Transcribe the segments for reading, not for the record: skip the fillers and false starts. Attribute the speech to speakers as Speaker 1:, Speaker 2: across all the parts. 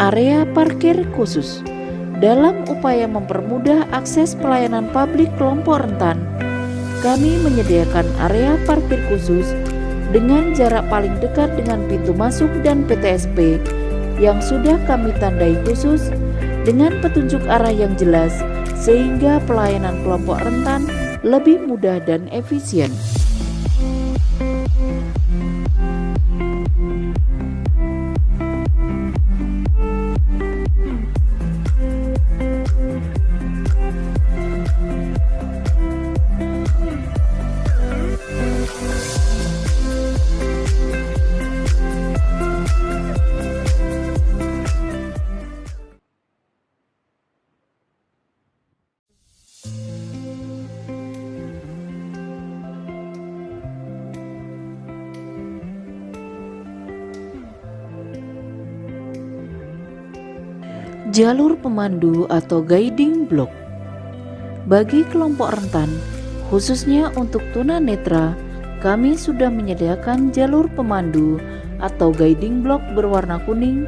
Speaker 1: area parkir khusus. Dalam upaya mempermudah akses pelayanan publik kelompok rentan, kami menyediakan area parkir khusus dengan jarak paling dekat dengan pintu masuk dan PTSP yang sudah kami tandai khusus dengan petunjuk arah yang jelas sehingga pelayanan kelompok rentan lebih mudah dan efisien. Jalur pemandu atau guiding block. Bagi kelompok rentan, khususnya untuk tunanetra, kami sudah menyediakan jalur pemandu atau guiding block berwarna kuning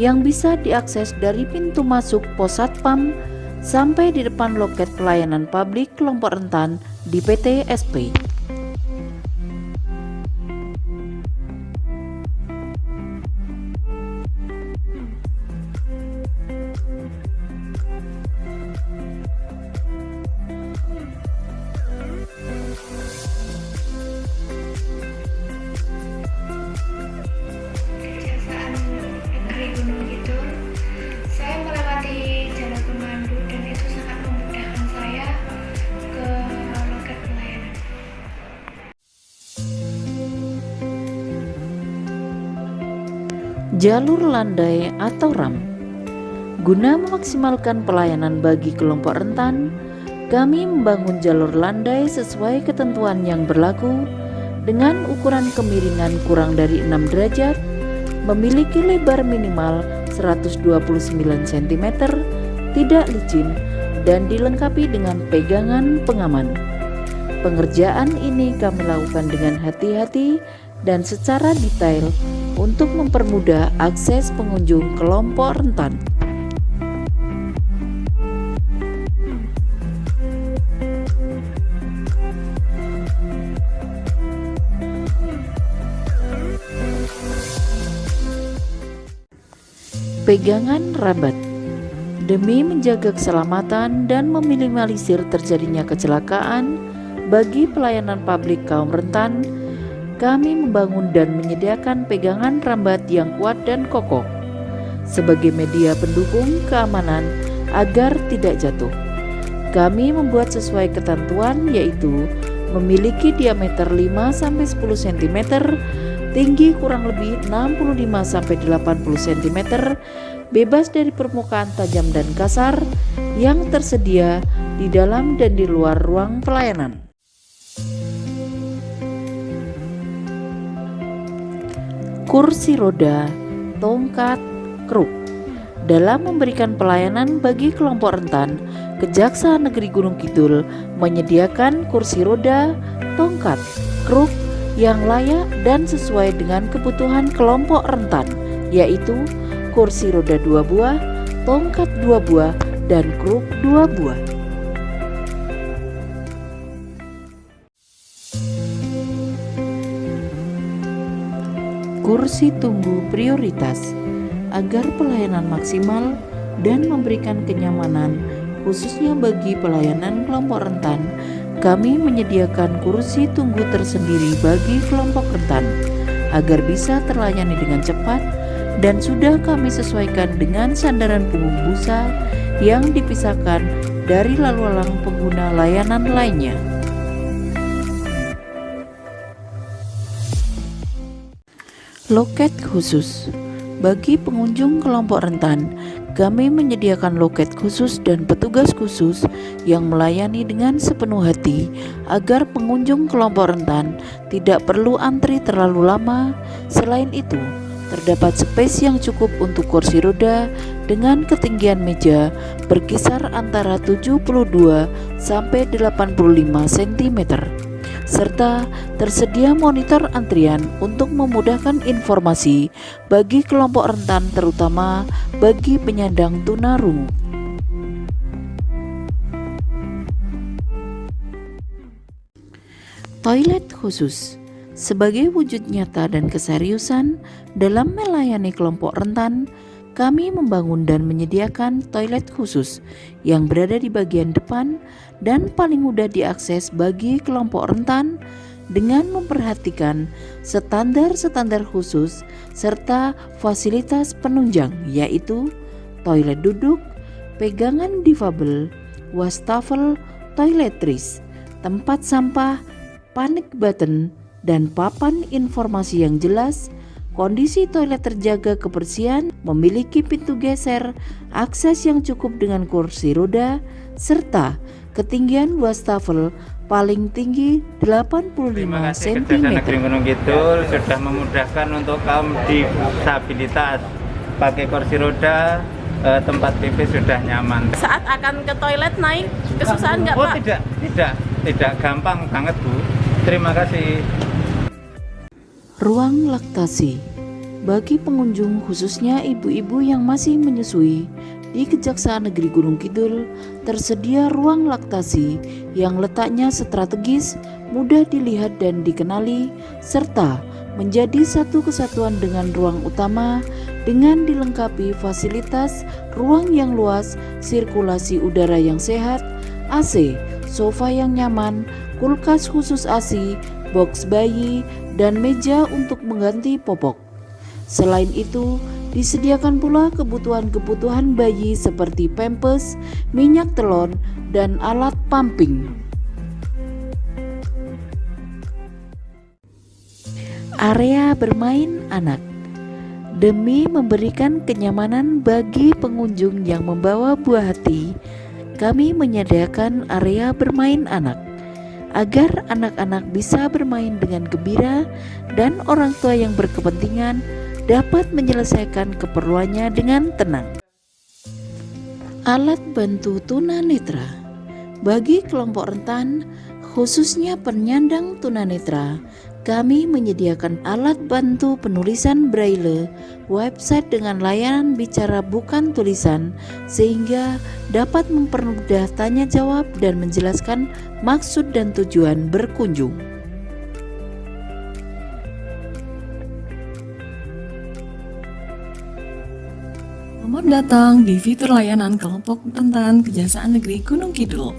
Speaker 1: yang bisa diakses dari pintu masuk pos satpam sampai di depan loket pelayanan publik kelompok rentan di PTSP.
Speaker 2: Saya melewati jalur pemandu dan itu sangat memudahkan saya ke loket pelayanan.
Speaker 1: Jalur landai atau RAM. Guna memaksimalkan pelayanan bagi kelompok rentan, kami membangun jalur landai sesuai ketentuan yang berlaku dengan ukuran kemiringan kurang dari 6 derajat, memiliki lebar minimal 129 cm, tidak licin, dan dilengkapi dengan pegangan pengaman. Pengerjaan ini kami lakukan dengan hati-hati dan secara detail untuk mempermudah akses pengunjung kelompok rentan. Pegangan rambat. Demi menjaga keselamatan dan meminimalisir terjadinya kecelakaan bagi pelayanan publik kaum rentan, kami membangun dan menyediakan pegangan rambat yang kuat dan kokoh sebagai media pendukung keamanan agar tidak jatuh. Kami membuat sesuai ketentuan, yaitu memiliki diameter 5-10 cm, tinggi kurang lebih 65-80 cm, bebas dari permukaan tajam dan kasar yang tersedia di dalam dan di luar ruang pelayanan. Kursi roda, tongkat, kruk. Dalam memberikan pelayanan bagi kelompok rentan, Kejaksaan Negeri Gunung Kidul menyediakan kursi roda, tongkat, kruk yang layak dan sesuai dengan kebutuhan kelompok rentan, yaitu kursi roda 2 buah, tongkat 2 buah, dan kruk 2 buah. Kursi tunggu prioritas. Agar pelayanan maksimal dan memberikan kenyamanan, khususnya bagi pelayanan kelompok rentan, kami menyediakan kursi tunggu tersendiri bagi kelompok rentan agar bisa terlayani dengan cepat, dan sudah kami sesuaikan dengan sandaran punggung busa yang dipisahkan dari lalu lalang pengguna layanan lainnya. Loket khusus. Bagi pengunjung kelompok rentan, kami menyediakan loket khusus dan petugas khusus yang melayani dengan sepenuh hati agar pengunjung kelompok rentan tidak perlu antri terlalu lama. Selain itu, terdapat space yang cukup untuk kursi roda dengan ketinggian meja berkisar antara 72 sampai 85 cm. serta tersedia monitor antrian untuk memudahkan informasi bagi kelompok rentan, terutama bagi penyandang tunarungu. Toilet khusus sebagai wujud nyata dan keseriusan dalam melayani kelompok rentan, kami membangun dan menyediakan toilet khusus yang berada di bagian depan dan paling mudah diakses bagi kelompok rentan dengan memperhatikan standar-standar khusus serta fasilitas penunjang, yaitu toilet duduk, pegangan difabel, wastafel, toiletries, tempat sampah, panic button, dan papan informasi yang jelas. Kondisi toilet terjaga kebersihan, memiliki pintu geser, akses yang cukup dengan kursi roda, serta ketinggian wastafel paling tinggi 85 cm.
Speaker 3: Kejaksaan Negeri Gunung Kidul sudah memudahkan untuk kaum disabilitas pakai kursi roda, tempat PP sudah nyaman.
Speaker 4: Saat akan ke toilet naik kesusahan nggak
Speaker 3: Oh,
Speaker 4: Pak?
Speaker 3: tidak gampang banget Bu. Terima kasih.
Speaker 1: Ruang laktasi bagi pengunjung, khususnya ibu-ibu yang masih menyusui. Di Kejaksaan Negeri Gunung Kidul tersedia ruang laktasi yang letaknya strategis, mudah dilihat dan dikenali, serta menjadi satu kesatuan dengan ruang utama dengan dilengkapi fasilitas ruang yang luas, sirkulasi udara yang sehat, AC, sofa yang nyaman, kulkas khusus ASI, box bayi, dan meja untuk mengganti popok. Selain itu, disediakan pula kebutuhan-kebutuhan bayi seperti pampers, minyak telon, dan alat pumping. Area bermain anak. Demi memberikan kenyamanan bagi pengunjung yang membawa buah hati, kami menyediakan area bermain anak agar anak-anak bisa bermain dengan gembira dan orang tua yang berkepentingan dapat menyelesaikan keperluannya dengan tenang. Alat bantu tunanetra bagi kelompok rentan, khususnya penyandang tunanetra, kami menyediakan alat bantu penulisan braille, website dengan layanan bicara bukan tulisan, sehingga dapat mempermudah tanya jawab dan menjelaskan maksud dan tujuan berkunjung.
Speaker 4: Selamat datang di fitur layanan kelompok rentan Kejaksaan Negeri Gunung Kidul.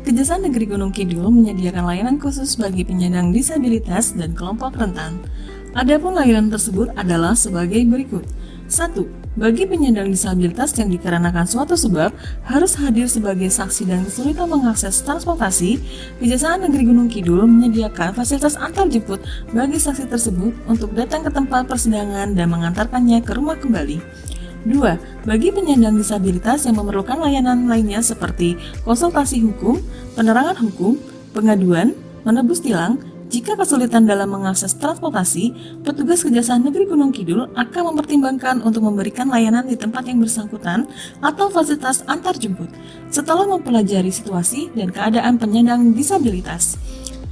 Speaker 4: Kejaksaan Negeri Gunung Kidul menyediakan layanan khusus bagi penyandang disabilitas dan kelompok rentan. Adapun layanan tersebut adalah sebagai berikut. 1. Bagi penyandang disabilitas yang dikarenakan suatu sebab harus hadir sebagai saksi dan kesulitan mengakses transportasi, Kejaksaan Negeri Gunung Kidul menyediakan fasilitas antar jemput bagi saksi tersebut untuk datang ke tempat persidangan dan mengantarkannya ke rumah kembali. 2. Bagi penyandang disabilitas yang memerlukan layanan lainnya seperti konsultasi hukum, penerangan hukum, pengaduan, menebus tilang, jika kesulitan dalam mengakses transportasi, petugas Kejaksaan Negeri Gunung Kidul akan mempertimbangkan untuk memberikan layanan di tempat yang bersangkutan atau fasilitas antar jemput setelah mempelajari situasi dan keadaan penyandang disabilitas.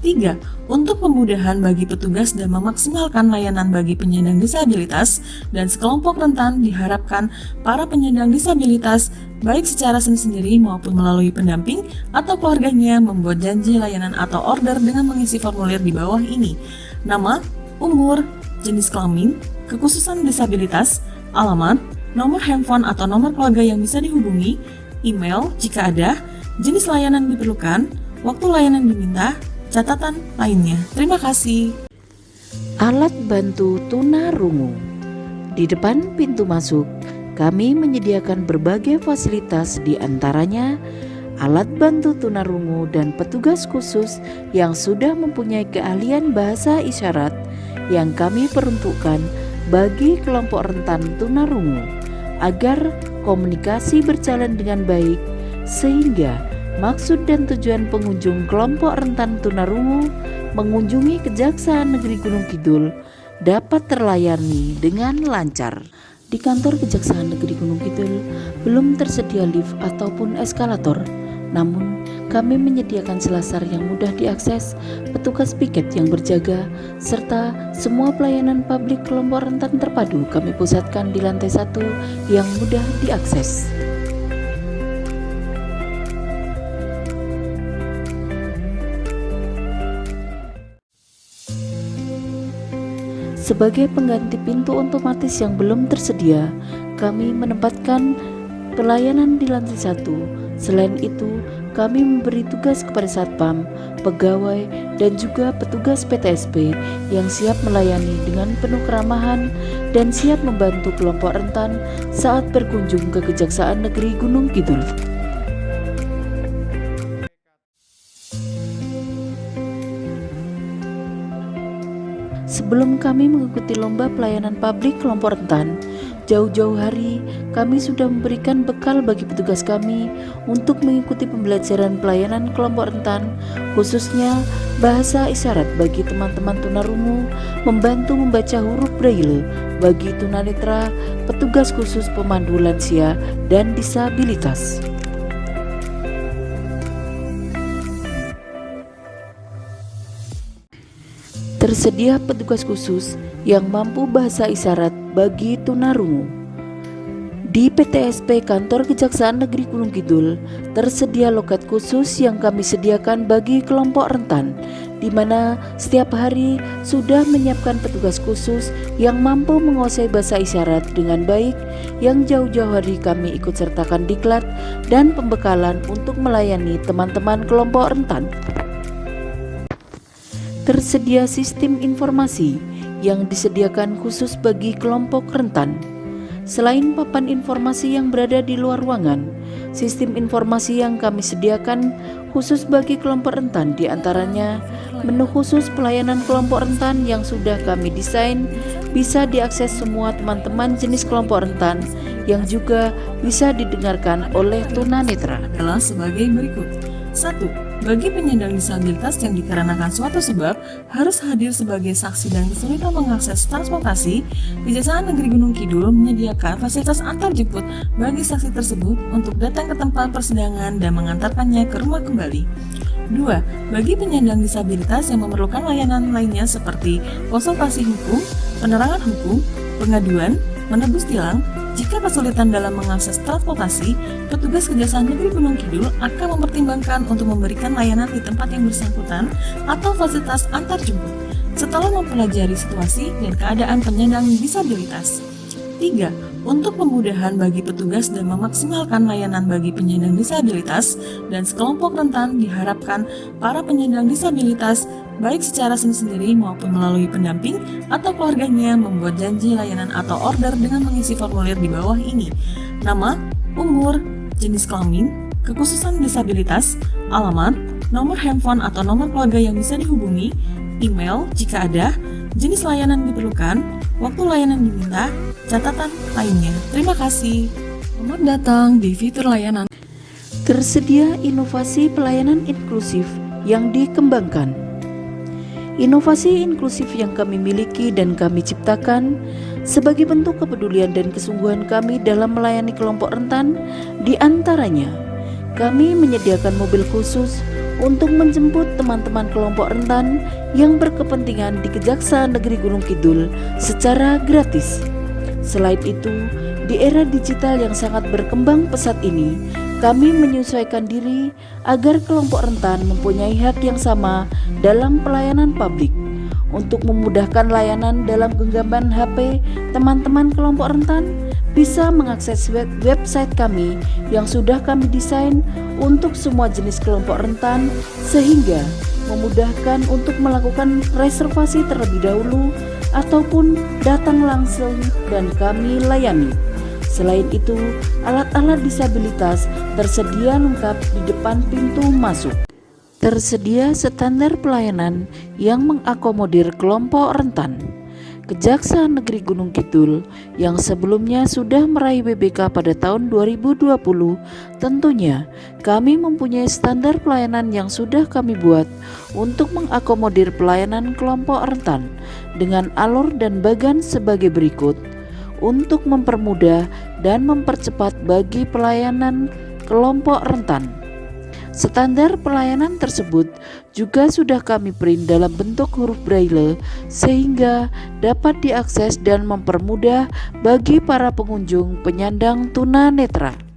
Speaker 4: 3. Untuk kemudahan bagi petugas dan memaksimalkan layanan bagi penyandang disabilitas dan sekelompok rentan, diharapkan para penyandang disabilitas baik secara sendiri maupun melalui pendamping atau keluarganya membuat janji layanan atau order dengan mengisi formulir di bawah ini: nama, umur, jenis kelamin, kekhususan disabilitas, alamat, nomor handphone atau nomor keluarga yang bisa dihubungi, email jika ada, jenis layanan diperlukan, waktu layanan diminta, catatan lainnya. Terima kasih.
Speaker 1: Alat bantu tunarungu. Di depan pintu masuk, kami menyediakan berbagai fasilitas, di antaranya alat bantu tunarungu dan petugas khusus yang sudah mempunyai keahlian bahasa isyarat yang kami peruntukkan bagi kelompok rentan tunarungu agar komunikasi berjalan dengan baik, sehingga maksud dan tujuan pengunjung kelompok rentan tunarungu mengunjungi Kejaksaan Negeri Gunung Kidul dapat terlayani dengan lancar. Di kantor Kejaksaan Negeri Gunung Kidul belum tersedia lift ataupun eskalator. Namun, kami menyediakan selasar yang mudah diakses, petugas piket yang berjaga, serta semua pelayanan publik kelompok rentan terpadu kami pusatkan di lantai 1 yang mudah diakses. Sebagai pengganti pintu otomatis yang belum tersedia, kami menempatkan pelayanan di lantai 1. Selain itu, kami memberi tugas kepada satpam, pegawai, dan juga petugas PTSP yang siap melayani dengan penuh keramahan dan siap membantu kelompok rentan saat berkunjung ke Kejaksaan Negeri Gunung Kidul. Sebelum kami mengikuti lomba pelayanan publik kelompok rentan, jauh-jauh hari kami sudah memberikan bekal bagi petugas kami untuk mengikuti pembelajaran pelayanan kelompok rentan, khususnya bahasa isyarat bagi teman-teman tunarungu, membantu membaca huruf braille bagi tunanetra, petugas khusus pemandu lansia dan disabilitas. Tersedia petugas khusus yang mampu bahasa isyarat bagi tunarungu. Di PTSP Kantor Kejaksaan Negeri Gunung Kidul tersedia loket khusus yang kami sediakan bagi kelompok rentan, di mana setiap hari sudah menyiapkan petugas khusus yang mampu menguasai bahasa isyarat dengan baik, yang jauh-jauh hari kami ikut sertakan diklat dan pembekalan untuk melayani teman-teman kelompok rentan. Tersedia sistem informasi yang disediakan khusus bagi kelompok rentan. Selain papan informasi yang berada di luar ruangan, sistem informasi yang kami sediakan khusus bagi kelompok rentan diantaranya menu khusus pelayanan kelompok rentan yang sudah kami desain bisa diakses semua teman-teman jenis kelompok rentan yang juga bisa didengarkan oleh tunanetra.
Speaker 4: Adalah sebagai berikut. 1. Bagi penyandang disabilitas yang dikarenakan suatu sebab harus hadir sebagai saksi dan kesulitan mengakses transportasi, Kejaksaan Negeri Gunung Kidul menyediakan fasilitas antar jemput bagi saksi tersebut untuk datang ke tempat persidangan dan mengantarkannya ke rumah kembali. 2. Bagi penyandang disabilitas yang memerlukan layanan lainnya seperti konsultasi hukum, penerangan hukum, pengaduan, menebus tilang, jika kesulitan dalam mengakses transportasi, petugas Kejaksaan Negeri Gunung Kidul akan mempertimbangkan untuk memberikan layanan di tempat yang bersangkutan atau fasilitas antar jemput setelah mempelajari situasi dan keadaan penyandang disabilitas. 3. Untuk kemudahan bagi petugas dan memaksimalkan layanan bagi penyandang disabilitas dan sekelompok rentan, diharapkan para penyandang disabilitas baik secara sendiri maupun melalui pendamping atau keluarganya membuat janji layanan atau order dengan mengisi formulir di bawah ini: nama, umur, jenis kelamin, kekhususan disabilitas, alamat, nomor handphone atau nomor keluarga yang bisa dihubungi, email jika ada, jenis layanan diperlukan, waktu layanan diminta, catatan lainnya. Terima kasih. Selamat datang di fitur layanan.
Speaker 1: Tersedia inovasi pelayanan inklusif yang dikembangkan. Inovasi inklusif yang kami miliki dan kami ciptakan sebagai bentuk kepedulian dan kesungguhan kami dalam melayani kelompok rentan, di antaranya kami menyediakan mobil khusus untuk menjemput teman-teman kelompok rentan yang berkepentingan di Kejaksaan Negeri Gunung Kidul secara gratis. Selain itu, di era digital yang sangat berkembang pesat ini, kami menyesuaikan diri agar kelompok rentan mempunyai hak yang sama dalam pelayanan publik. Untuk memudahkan layanan dalam genggaman HP, teman-teman kelompok rentan bisa mengakses website kami yang sudah kami desain untuk semua jenis kelompok rentan, sehingga memudahkan untuk melakukan reservasi terlebih dahulu ataupun datang langsung dan kami layani. Selain itu, alat-alat disabilitas tersedia lengkap di depan pintu masuk. Tersedia standar pelayanan yang mengakomodir kelompok rentan. Kejaksaan Negeri Gunung Kidul yang sebelumnya sudah meraih WBK pada tahun 2020, tentunya kami mempunyai standar pelayanan yang sudah kami buat untuk mengakomodir pelayanan kelompok rentan dengan alur dan bagan sebagai berikut untuk mempermudah dan mempercepat bagi pelayanan kelompok rentan. Standar pelayanan tersebut juga sudah kami print dalam bentuk huruf braille sehingga dapat diakses dan mempermudah bagi para pengunjung penyandang tunanetra.